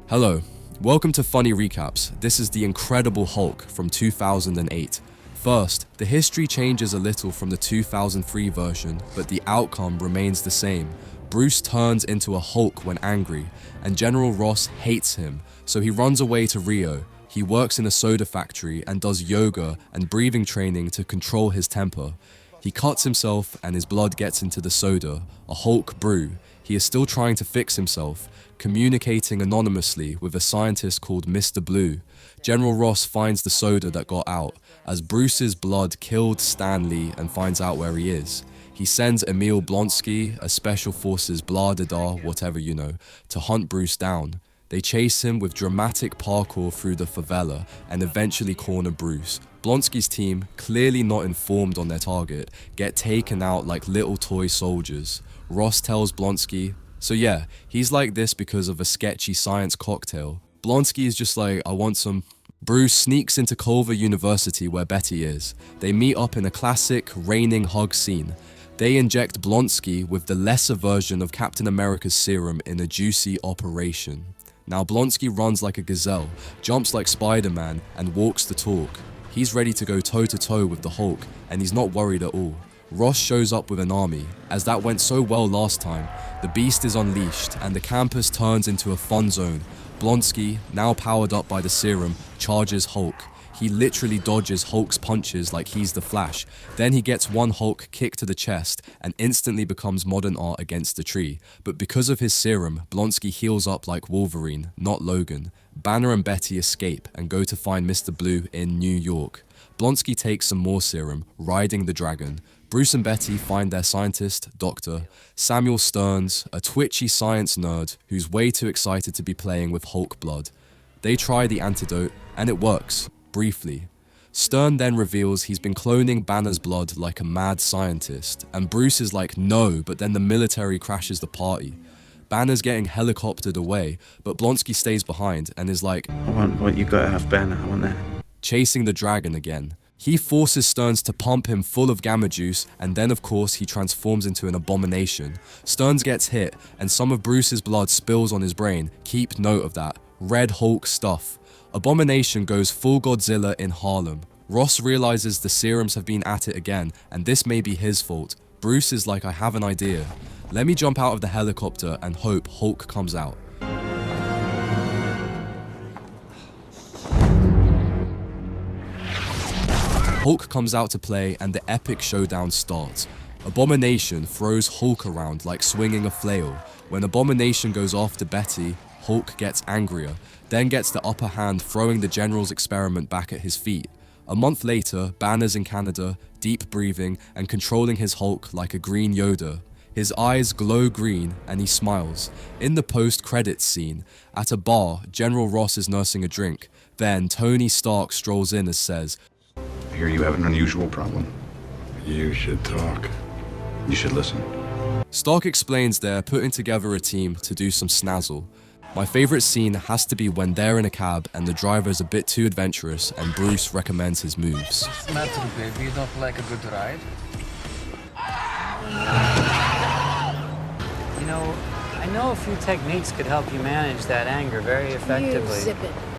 Hello, welcome to Funny Recaps. This is the Incredible Hulk from 2008. First, the history changes a little from the 2003 version, but the outcome remains the same. Bruce turns into a Hulk when angry, and General Ross hates him, so he runs away to Rio. He works in a soda factory and does yoga and breathing training to control his temper. He cuts himself and his blood gets into the soda, a Hulk brew. He is still trying to fix himself, communicating anonymously with a scientist called Mr. Blue. General Ross finds the soda that got out, as Bruce's blood killed Stan Lee and finds out where he is. He sends Emil Blonsky, a Special Forces blah-da-da, whatever you know, to hunt Bruce down. They chase him with dramatic parkour through the favela and eventually corner Bruce. Blonsky's team, clearly not informed on their target, get taken out like little toy soldiers. Ross tells Blonsky, so yeah, he's like this because of a sketchy science cocktail. Blonsky is just like, I want some. Bruce sneaks into Culver University where Betty is. They meet up in a classic raining hug scene. They inject Blonsky with the lesser version of Captain America's serum in a juicy operation. Now Blonsky runs like a gazelle, jumps like Spider-Man, and walks the talk. He's ready to go toe-to-toe with the Hulk, and he's not worried at all. Ross shows up with an army. As that went so well last time, the beast is unleashed, and the campus turns into a fun zone. Blonsky, now powered up by the serum, charges Hulk. He literally dodges Hulk's punches like he's the Flash. Then he gets one Hulk kick to the chest and instantly becomes modern art against the tree. But because of his serum, Blonsky heals up like Wolverine, not Logan. Banner and Betty escape and go to find Mr. Blue in New York. Blonsky takes some more serum, riding the dragon. Bruce and Betty find their scientist, Dr. Samuel Stearns, a twitchy science nerd who's way too excited to be playing with Hulk blood. They try the antidote, and it works. Briefly. Stern then reveals he's been cloning Banner's blood like a mad scientist, and Bruce is like no, but then the military crashes the party. Banner's getting helicoptered away, but Blonsky stays behind and is like, I want what you got off Banner, I want that. Chasing the dragon again. He forces Stearns to pump him full of gamma juice, and then of course he transforms into an abomination. Stearns gets hit, and some of Bruce's blood spills on his brain. Keep note of that. Red Hulk stuff. Abomination goes full Godzilla in Harlem. Ross realizes the serums have been at it again, and this may be his fault. Bruce is like, I have an idea. Let me jump out of the helicopter and hope Hulk comes out. Hulk comes out to play and the epic showdown starts. Abomination throws Hulk around like swinging a flail. When Abomination goes after Betty, Hulk gets angrier, then gets the upper hand, throwing the General's experiment back at his feet. A month later, Banner's in Canada, deep breathing and controlling his Hulk like a green Yoda. His eyes glow green and he smiles. In the post-credits scene, at a bar, General Ross is nursing a drink. Then Tony Stark strolls in and says, I hear you have an unusual problem. You should talk. You should listen. Stark explains they're putting together a team to do some snazzle. My favorite scene has to be when they're in a cab and the driver's a bit too adventurous and Bruce recommends his moves. What's the matter, baby? You don't like a good ride? You know, I know a few techniques could help you manage that anger very effectively. You zip it.